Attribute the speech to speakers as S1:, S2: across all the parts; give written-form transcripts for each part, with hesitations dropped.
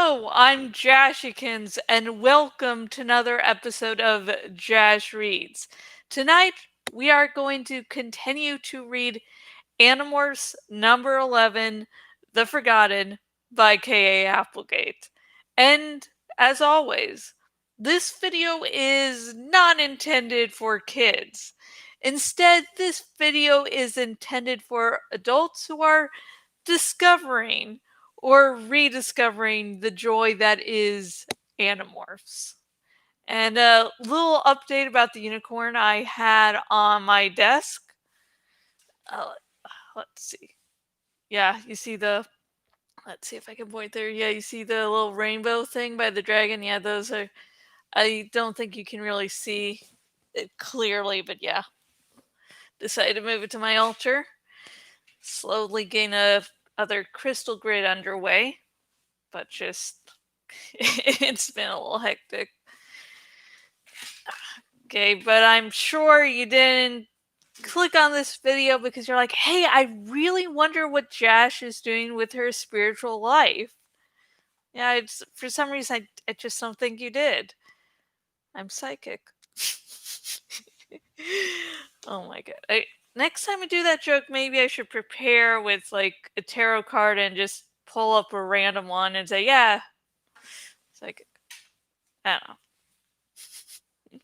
S1: Hello, I'm Jashikins, and welcome to another episode of Jash Reads. Tonight, we are going to continue to read Animorphs number 11, The Forgotten, by K.A. Applegate. And, as always, this video is not intended for kids. Instead, this video is intended for adults who are discovering or rediscovering the joy that is Animorphs. And a little update about the unicorn I had on my desk. Uh, let's see. Yeah, you see the. Let's see if I can point there. Yeah, you see the little rainbow thing by the dragon. Yeah, those are. I don't think you can really see it clearly, but yeah. Decided to move it to my altar. Slowly gain a other crystal grid underway, but just it's been a little hectic. Okay, but I'm sure you didn't click on this video because you're like, hey, I really wonder what Jash is doing with her spiritual life. Yeah, for some reason, I just don't think you did. I'm psychic. Oh my god. Next time I do that joke, maybe I should prepare with like a tarot card and just pull up a random one and say, yeah, psychic. I don't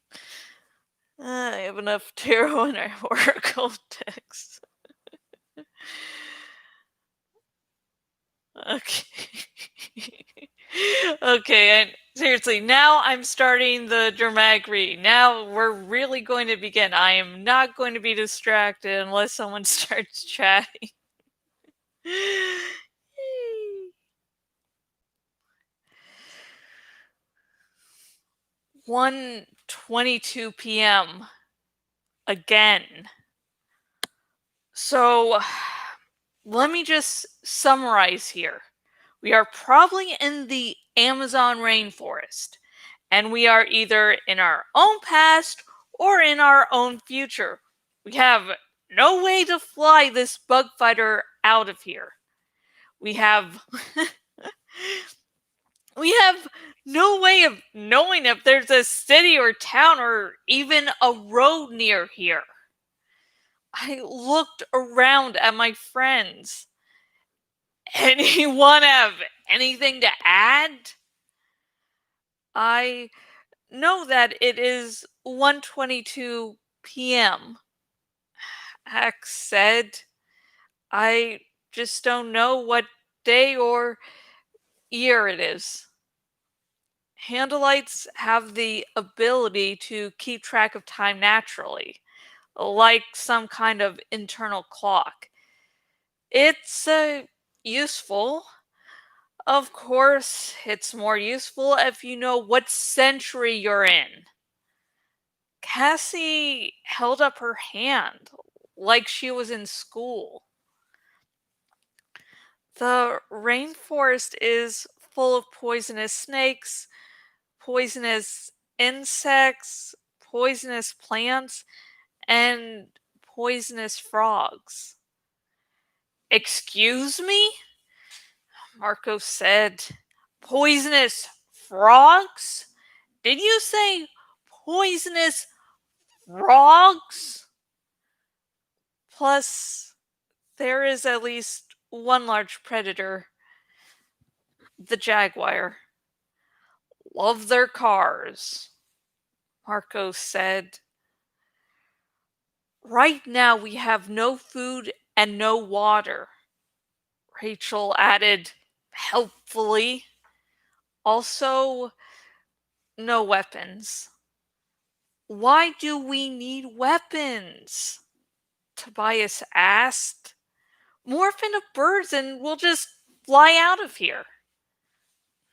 S1: know. I have enough tarot in our oracle decks. Okay. Okay, and seriously, now I'm starting the dramatic reading. Now we're really going to begin. I am not going to be distracted unless someone starts chatting. 1:22 p.m. again. So, let me just summarize here. We are probably in the Amazon rainforest, and we are either in our own past or in our own future. We have no way to fly this bug fighter out of here. We have we have no way of knowing if there's a city or town or even a road near here. I looked around at my friends. Anyone have anything to add? I know that it is 1:22 p.m. Hack said. I just don't know what day or year it is. Handlights have the ability to keep track of time naturally, like some kind of internal clock. It's useful. Of course, it's more useful if you know what century you're in. Cassie held up her hand like she was in school. The rainforest is full of poisonous snakes, poisonous insects, poisonous plants, and poisonous frogs. Excuse me? Marco said. Poisonous frogs? Did you say poisonous frogs? Plus, there is at least one large predator. The jaguar. Love their cars, Marco said. Right now we have no food and no water, Rachel added helpfully. Also, no weapons. Why do we need weapons? Tobias asked. Morph into birds and we'll just fly out of here.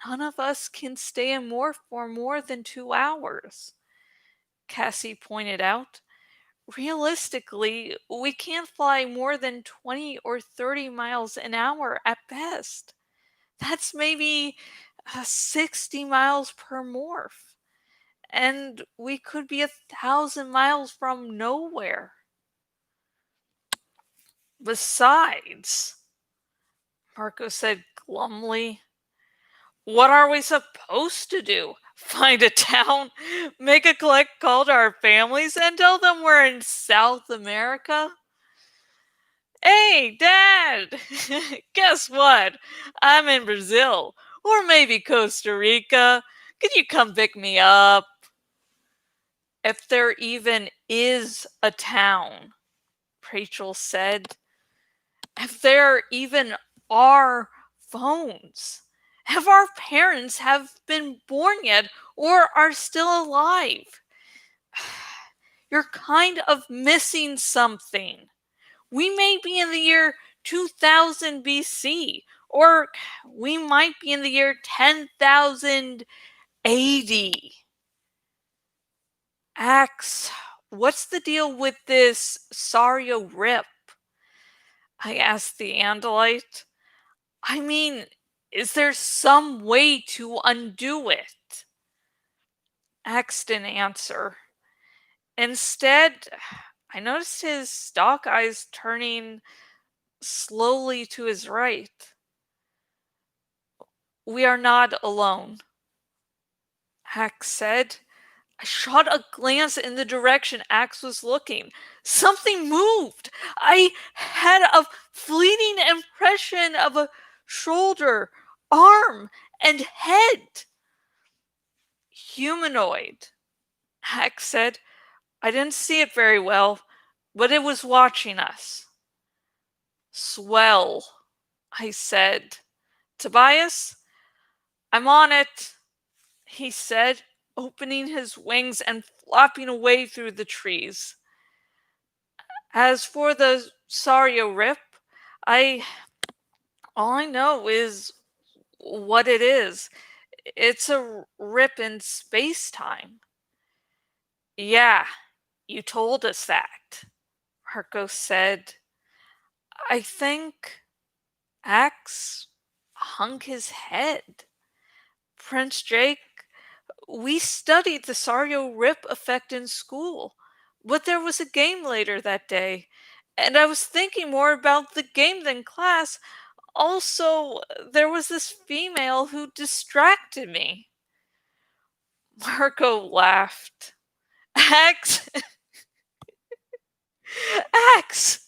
S1: None of us can stay in morph for more than 2 hours, Cassie pointed out. Realistically, we can't fly more than 20 or 30 miles an hour at best. That's maybe 60 miles per morph. And we could be 1,000 miles from nowhere. Besides, Marco said glumly, What are we supposed to do? Find a town, make a collect call to our families, and tell them we're in South America? Hey, Dad! Guess what? I'm in Brazil. Or maybe Costa Rica. Could you come pick me up? If there even is a town, Rachel said. If there even are phones. If our parents have been born yet or are still alive. You're kind of missing something. We may be in the year 2000 BC, or we might be in the year 10,000 AD. Axe, what's the deal with this Sario Rip? I asked the Andalite. I mean, is there some way to undo it? Axe didn't answer. Instead, I noticed his stalk eyes turning slowly to his right. We are not alone, Axe said. I shot a glance in the direction Axe was looking. Something moved. I had a fleeting impression of a shoulder, arm, and head. Humanoid, Axe said. I didn't see it very well, but it was watching us. Swell, I said. Tobias, I'm on it, he said, opening his wings and flopping away through the trees. As for the Sario Rip, I all I know is what it is. It's a rip in space time. Yeah, you told us that, Harko said. I think Axe hung his head. Prince Jake, we studied the Sario Rip effect in school, but there was a game later that day, and I was thinking more about the game than class. Also, there was this female who distracted me. Marco laughed. Axe! Axe!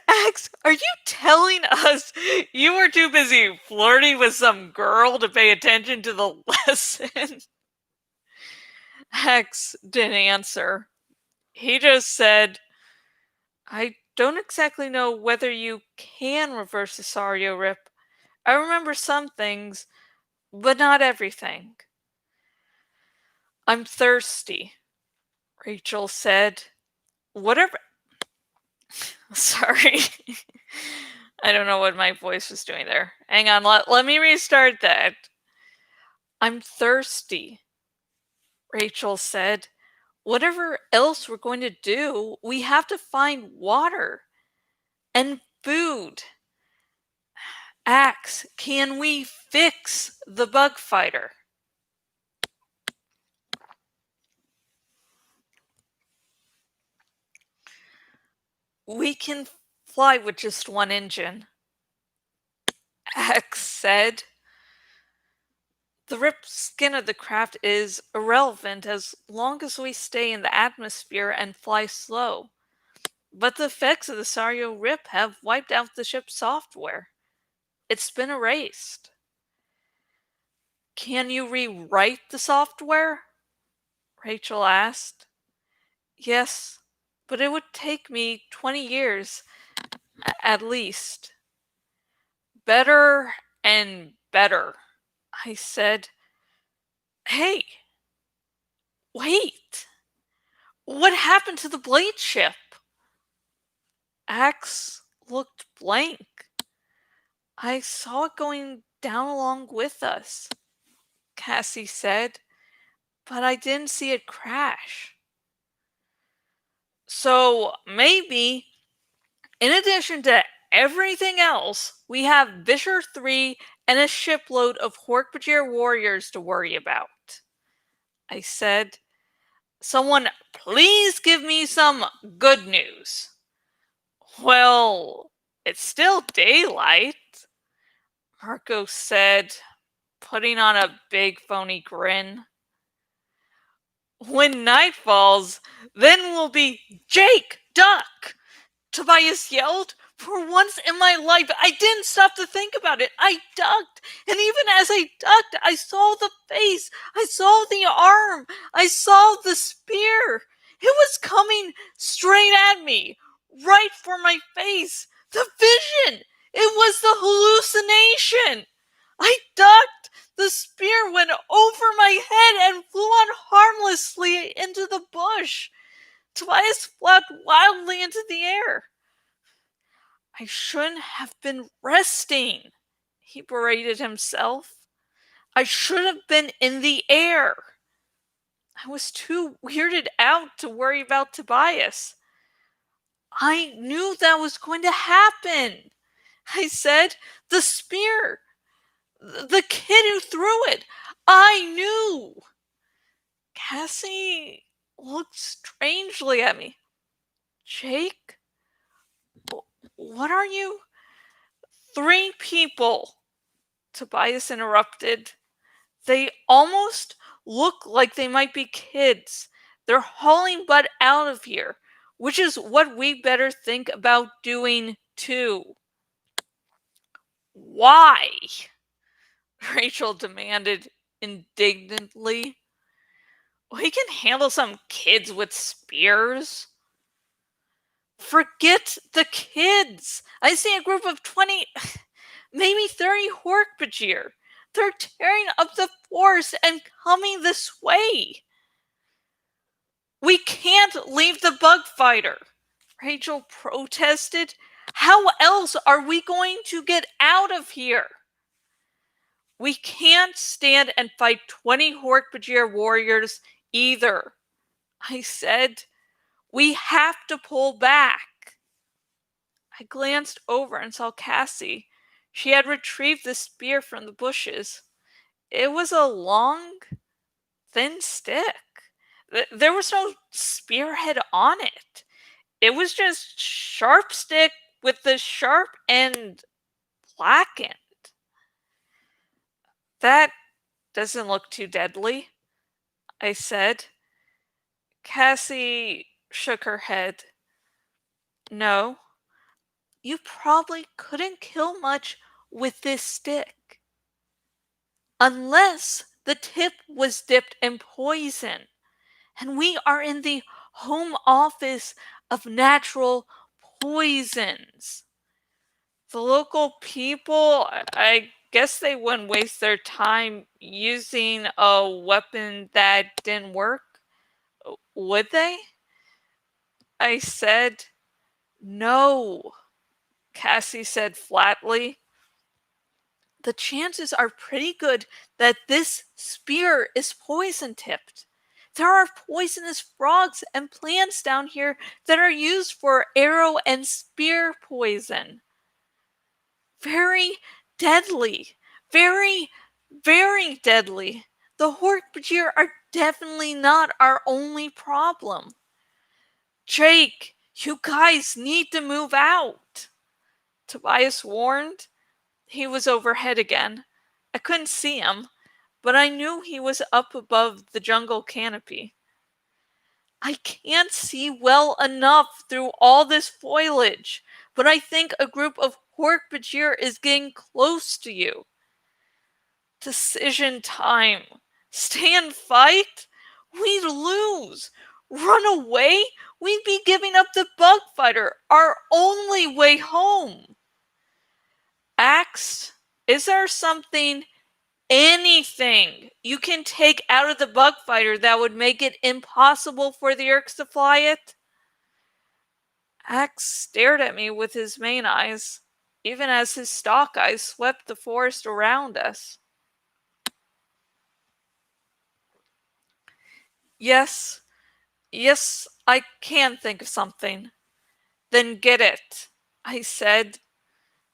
S1: Axe, are you telling us you were too busy flirting with some girl to pay attention to the lesson? Axe didn't answer. He just said, I don't exactly know whether you can reverse the Sario Rip. I remember some things, but not everything. I'm thirsty, Rachel said. Whatever. Sorry. I don't know what my voice was doing there. Hang on, let me restart that. I'm thirsty, Rachel said. Whatever else we're going to do, we have to find water and food. Axe, can we fix the bug fighter? We can fly with just one engine, Axe said. The ripped skin of the craft is irrelevant as long as we stay in the atmosphere and fly slow. But the effects of the Sario Rip have wiped out the ship's software. It's been erased. Can you rewrite the software? Rachel asked. Yes, but it would take me 20 years at least. Better and better, I said. Hey, wait! What happened to the blade ship? Axe looked blank. I saw it going down along with us, Cassie said, but I didn't see it crash. So maybe, in addition to everything else, we have Visher 3 and a shipload of Hork-Bajir warriors to worry about, I said. Someone please give me some good news. Well, it's still daylight. Marco said, putting on a big phony grin. When night falls, then we'll be Jake, duck! Tobias yelled. For once in my life, I didn't stop to think about it. I ducked, and even as I ducked, I saw the face, I saw the arm, I saw the spear. It was coming straight at me, right for my face. The vision! It was the hallucination! I ducked! The spear went over my head and flew on harmlessly into the bush. Tobias flapped wildly into the air. I shouldn't have been resting, he berated himself. I should have been in the air. I was too weirded out to worry about Tobias. I knew that was going to happen. I said, the spear, the kid who threw it. I knew. Cassie looked strangely at me. Jake, what are you? 3 people, Tobias interrupted. They almost look like they might be kids. They're hauling butt out of here, which is what we better think about doing too. Why? Rachel demanded indignantly. We can handle some kids with spears. Forget the kids. I see a group of 20, maybe 30 Hork-Bajir. They're tearing up the forest and coming this way. We can't leave the bug fighter, Rachel protested. How else are we going to get out of here? We can't stand and fight 20 Hork-Bajir warriors either, I said. We have to pull back. I glanced over and saw Cassie. She had retrieved the spear from the bushes. It was a long, thin stick. There was no spearhead on it. It was just sharp stick with the sharp end blackened. That doesn't look too deadly, I said. Cassie shook her head. No, you probably couldn't kill much with this stick. Unless the tip was dipped in poison. And we are in the home office of natural poisons. The local people, I guess they wouldn't waste their time using a weapon that didn't work, would they? I said, no, Cassie said flatly. The chances are pretty good that this spear is poison tipped. There are poisonous frogs and plants down here that are used for arrow and spear poison. Very deadly. Very, very deadly. The Hork-Bajir are definitely not our only problem. Jake, you guys need to move out, Tobias warned. He was overhead again. I couldn't see him, but I knew he was up above the jungle canopy. I can't see well enough through all this foliage, but I think a group of Hork-Bajir is getting close to you. Decision time. Stay and fight? We'd lose. Run away? We'd be giving up the bug fighter, our only way home. Axe, is there something, anything you can take out of the bug fighter that would make it impossible for the Urks to fly it? Axe stared at me with his main eyes, even as his stalk eyes swept the forest around us. Yes, I can think of something. Then get it, I said.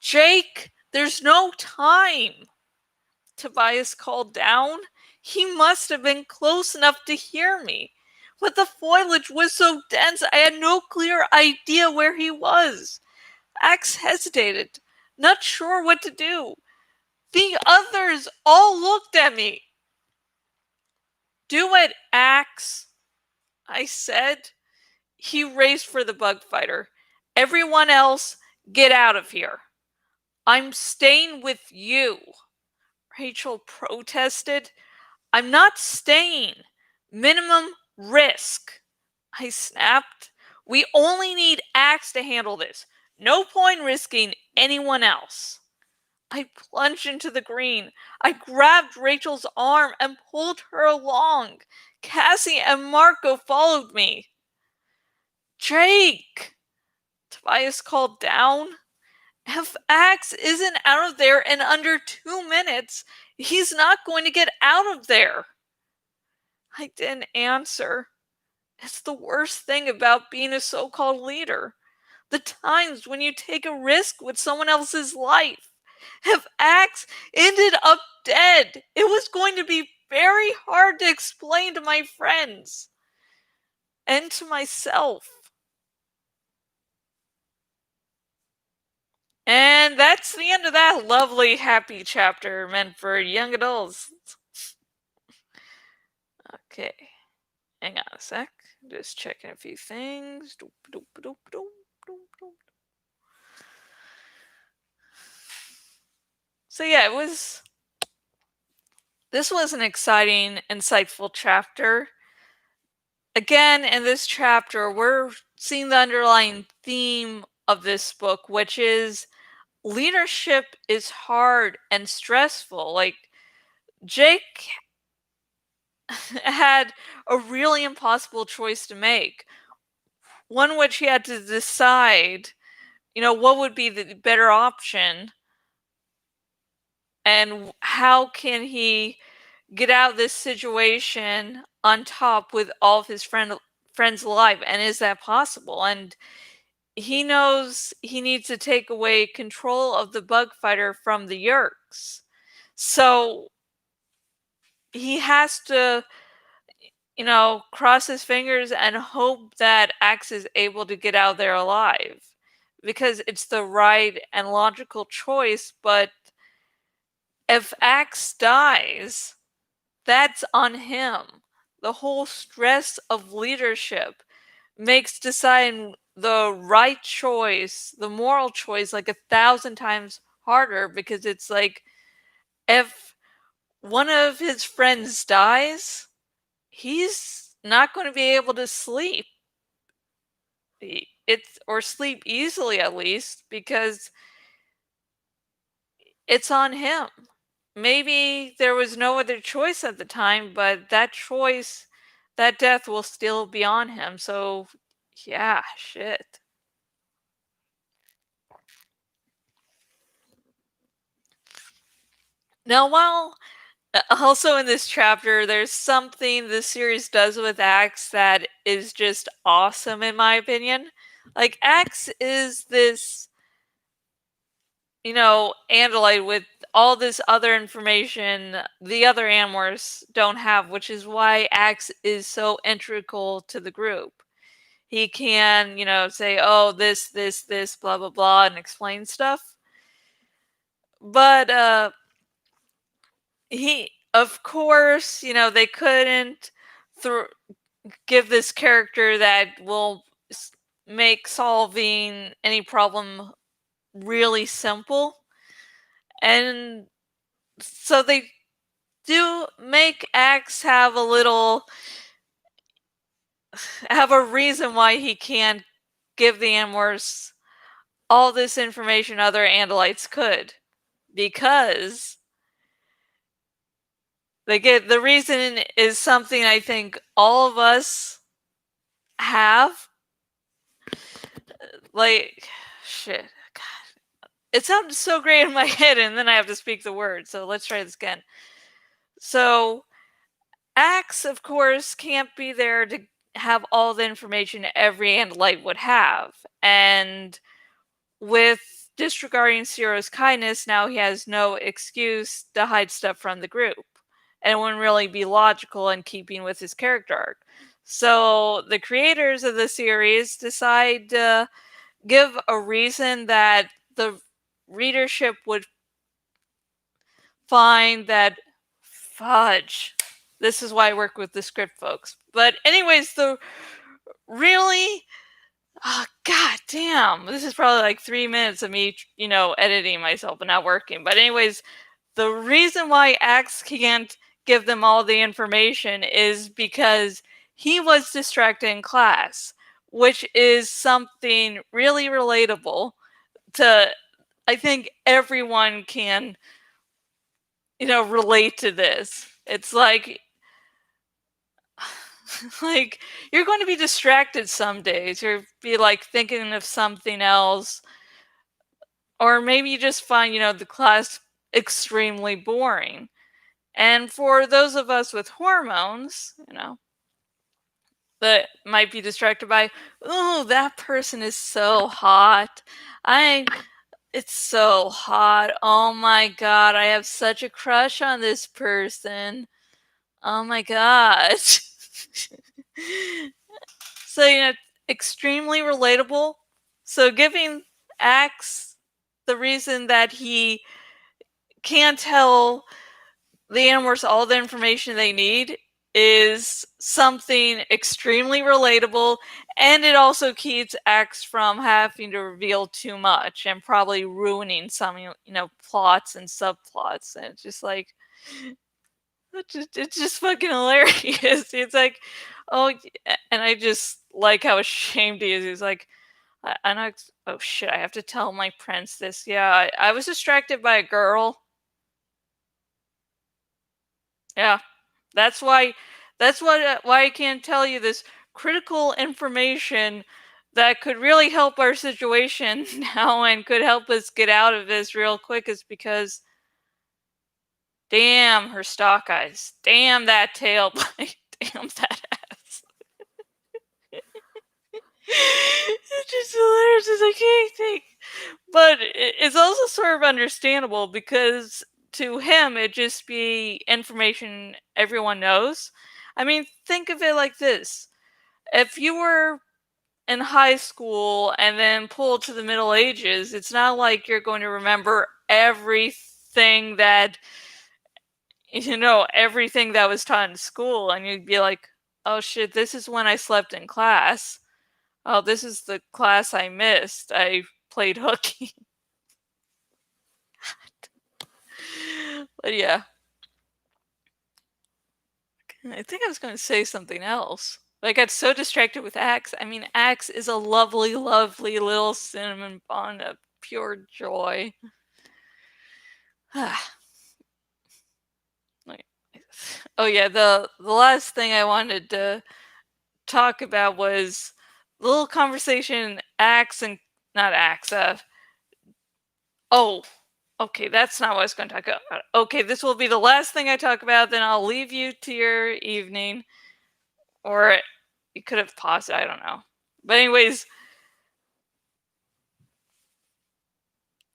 S1: Jake, there's no time, Tobias called down. He must have been close enough to hear me, but the foliage was so dense I had no clear idea where he was. Axe hesitated, not sure what to do. others all looked at me. "Do it, Axe," I said. He raced for the bug fighter. "Everyone else, get out of here." "I'm staying with you," Rachel protested. "I'm not staying. Minimum risk," I snapped. "We only need Axe to handle this. No point risking anyone else." I plunged into the green. I grabbed Rachel's arm and pulled her along. Cassie and Marco followed me. "Jake!" Tobias called down. "If Axe isn't out of there in under 2 minutes, he's not going to get out of there." I didn't answer. It's the worst thing about being a so-called leader. The times when you take a risk with someone else's life. If Axe ended up dead, it was going to be very hard to explain to my friends and to myself. And that's the end of that lovely, happy chapter meant for young adults. Okay, hang on a sec. Just checking a few things. So yeah, this was an exciting, insightful chapter. Again, in this chapter, we're seeing the underlying theme of this book, which is leadership is hard and stressful. Like, Jake had a really impossible choice to make. One which he had to decide, what would be the better option and how can he get out of this situation on top with all of his friends alive, and is that possible? And he knows he needs to take away control of the bug fighter from the Yerks. So he has to, cross his fingers and hope that Axe is able to get out there alive. Because it's the right and logical choice, but if Axe dies, that's on him. The whole stress of leadership makes deciding the right choice, the moral choice, like 1,000 times harder, because it's like, if one of his friends dies, he's not going to be able to sleep. Or sleep easily, at least, because it's on him. Maybe there was no other choice at the time, but that death will still be on him. So, yeah, shit. Now, while also in this chapter, there's something the series does with Axe that is just awesome, in my opinion. Like, Axe is this, Andalite with all this other information the other Animorphs don't have, which is why Axe is so integral to the group. He can, say, "Oh, this, blah, blah, blah," and explain stuff. But, of course, they couldn't give this character that will make solving any problem really simple. And so they do make Axe have a reason why he can't give the Animorphs all this information other Andalites could. Because the reason is something I think all of us have. Like, shit. God. It sounded so great in my head, and then I have to speak the word. So let's try this again. So, Axe, of course, can't be there to have all the information every Andalite would have. And with disregarding Ciro's kindness, now he has no excuse to hide stuff from the group. And it wouldn't really be logical in keeping with his character arc. So the creators of the series decide to give a reason that the readership would find that fudge. This is why I work with the script folks. But anyways, the really oh god damn. This is probably like 3 minutes of me, editing myself and not working. But anyways, the reason why Axe can't give them all the information is because he was distracted in class, which is something really relatable to I think everyone can relate to this. It's like like you're going to be distracted some days. You'll be like thinking of something else, or maybe you just find the class extremely boring. And for those of us with hormones, that might be distracted by, oh, that person is so hot. I It's so hot. Oh my god, I have such a crush on this person. Oh my gosh. So, extremely relatable. So, giving Axe the reason that he can't tell the Animorphs all the information they need is something extremely relatable, and it also keeps Axe from having to reveal too much and probably ruining some, plots and subplots. And it's just like, it's just fucking hilarious. It's like, oh, and I just like how ashamed he is. He's like, I'm not. Oh shit! I have to tell my prince this. Yeah, I was distracted by a girl. Yeah, that's why. That's why I can't tell you this critical information that could really help our situation now and could help us get out of this real quick. Is because damn her stalk eyes. Damn that tailbone. Damn that ass. It's just hilarious as I can't think. But it's also sort of understandable because to him it'd just be information everyone knows. I mean, think of it like this. If you were in high school and then pulled to the Middle Ages, it's not like you're going to remember everything that was taught in school, and you'd be like, oh shit, this is when I slept in class. Oh, this is the class I missed. I played hooky. But yeah, I think I was going to say something else. But I got so distracted with Axe. I mean, Axe is a lovely, lovely little cinnamon bun of pure joy. Oh yeah, the last thing I wanted to talk about was the little conversation Axe and not Axe. Oh, okay, that's not what I was going to talk about. Okay, this will be the last thing I talk about. Then I'll leave you to your evening, or you could have paused it. I don't know. But anyways,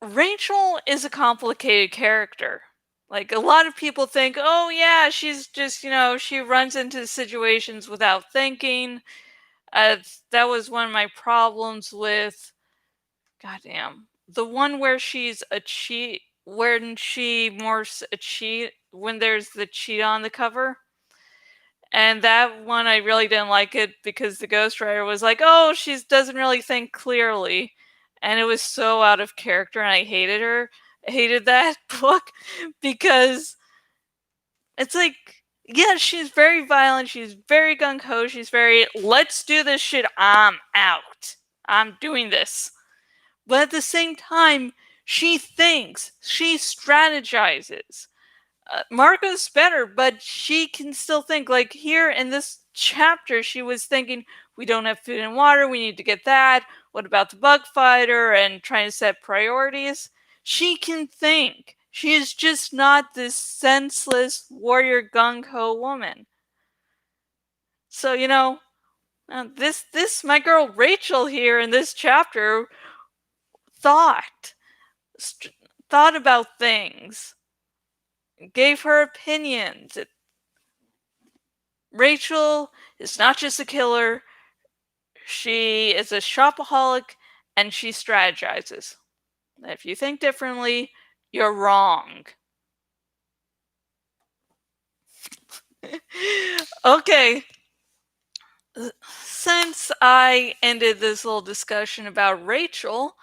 S1: Rachel is a complicated character. Like, a lot of people think, oh yeah, she's just, she runs into situations without thinking. That was one of my problems with, goddamn, the one where she's a cheat, when she morphs a cheat, when there's the cheat on the cover. And that one, I really didn't like it because the ghostwriter was like, oh, she doesn't really think clearly. And it was so out of character, and I hated her. I hated that book because it's like, yeah, she's very violent. She's very gung ho. She's very, let's do this shit. I'm out. I'm doing this. But at the same time, she thinks, she strategizes. Marco's better, but she can still think. Like here in this chapter, she was thinking, we don't have food and water, we need to get that. What about the bug fighter? And trying to set priorities. She can think. She is just not this senseless warrior gung ho woman. So, this my girl Rachel here in this chapter thought thought about things, gave her opinions. Rachel is not just a killer, she is a shopaholic, and she strategizes. If you think differently, you're wrong. Okay. Since I ended this little discussion about Rachel,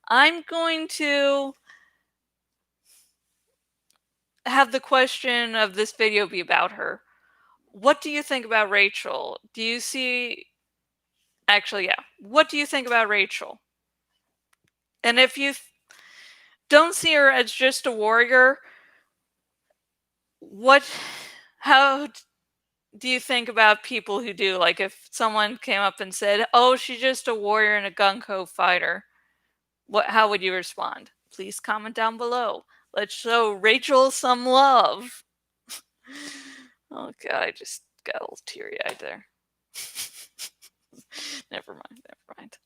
S1: I'm going to have the question of this video be about her. What do you think about Rachel? Do you see... Actually, yeah. What do you think about Rachel? And if you don't see her as just a warrior, how do you think about people who do? Like, if someone came up and said, "Oh, she's just a warrior and a gung-ho fighter," how would you respond? Please comment down below. Let's show Rachel some love. Oh god, I just got a little teary-eyed there. Never mind.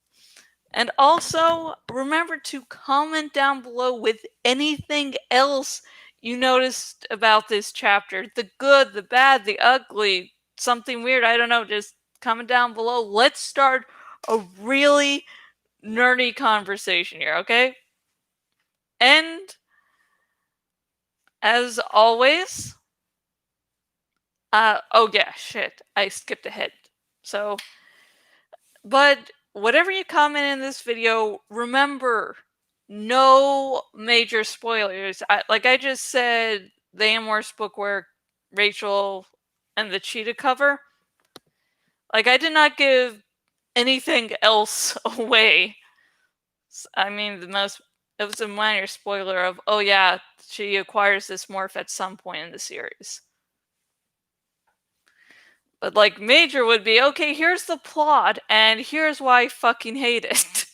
S1: And also, remember to comment down below with anything else you noticed about this chapter. The good, the bad, the ugly, something weird, I don't know, just comment down below. Let's start a really nerdy conversation here, okay? And as always, oh yeah, shit, I skipped ahead. But whatever you comment in this video, remember, no major spoilers. Like I just said, the Animorphs book where Rachel and the cheetah cover, like I did not give anything else away. I mean, it was a minor spoiler of, oh yeah, she acquires this morph at some point in the series. But like major would be, okay, here's the plot, and here's why I fucking hate it.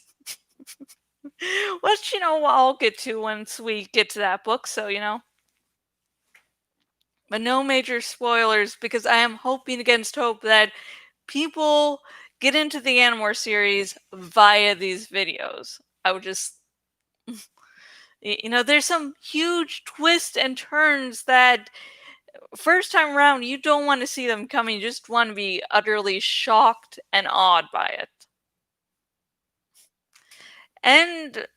S1: Which, I'll get to once we get to that book, so, But no major spoilers, because I am hoping against hope that people get into the Animorphs series via these videos. I would just... there's some huge twists and turns that first time around, you don't want to see them coming. You just want to be utterly shocked and awed by it. And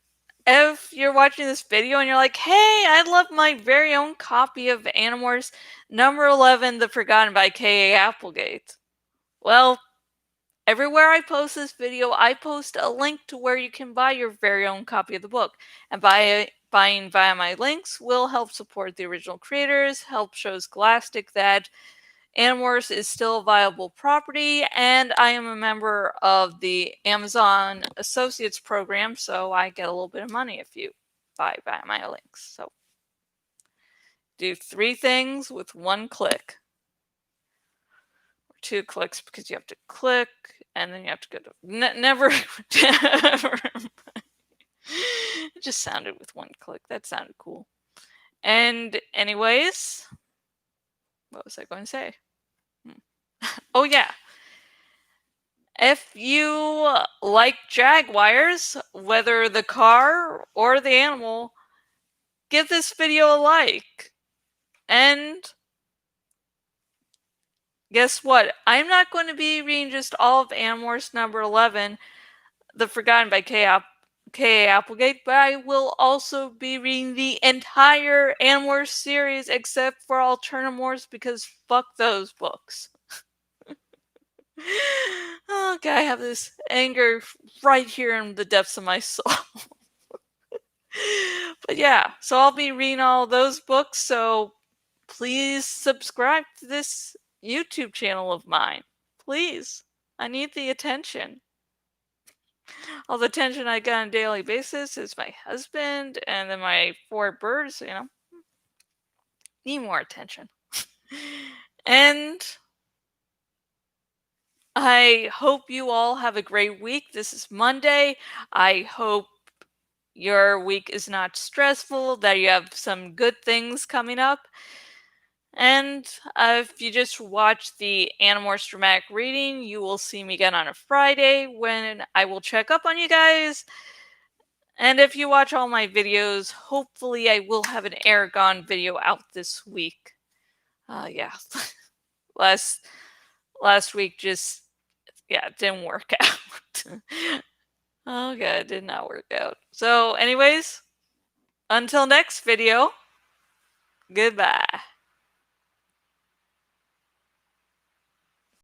S1: if you're watching this video and you're like, hey, I'd love my very own copy of Animorphs number 11, The Forgotten by K.A. Applegate. Well, everywhere I post this video, I post a link to where you can buy your very own copy of the book. And buying via my links will help support the original creators, help show Scholastic that Animorphs is still a viable property, and I am a member of the Amazon Associates program, so I get a little bit of money if you buy via my links. So, do 3 things with 1 click. Or 2 clicks, because you have to click, and then you have to go to... never... It just sounded with 1 click. That sounded cool. And anyways, what was I going to say? Oh yeah. If you like Jaguars, whether the car or the animal, give this video a like. And guess what? I'm not going to be reading just all of Animorphs number 11, The Forgotten by K.A. Applegate, but I will also be reading the entire Animorphs series except for Alternamorphs, because fuck those books. Okay, I have this anger right here in the depths of my soul. But yeah, so I'll be reading all those books, so please subscribe to this YouTube channel of mine. Please. I need the attention. All the attention I get on a daily basis is my husband and then my 4 birds, Need more attention. And I hope you all have a great week. This is Monday. I hope your week is not stressful, that you have some good things coming up. And if you just watch the Animorphs dramatic reading, you will see me again on a Friday when I will check up on you guys. And if you watch all my videos, hopefully I will have an Aragon video out this week. Yeah. Last week just, it didn't work out. Okay, it did not work out. So anyways, until next video, goodbye.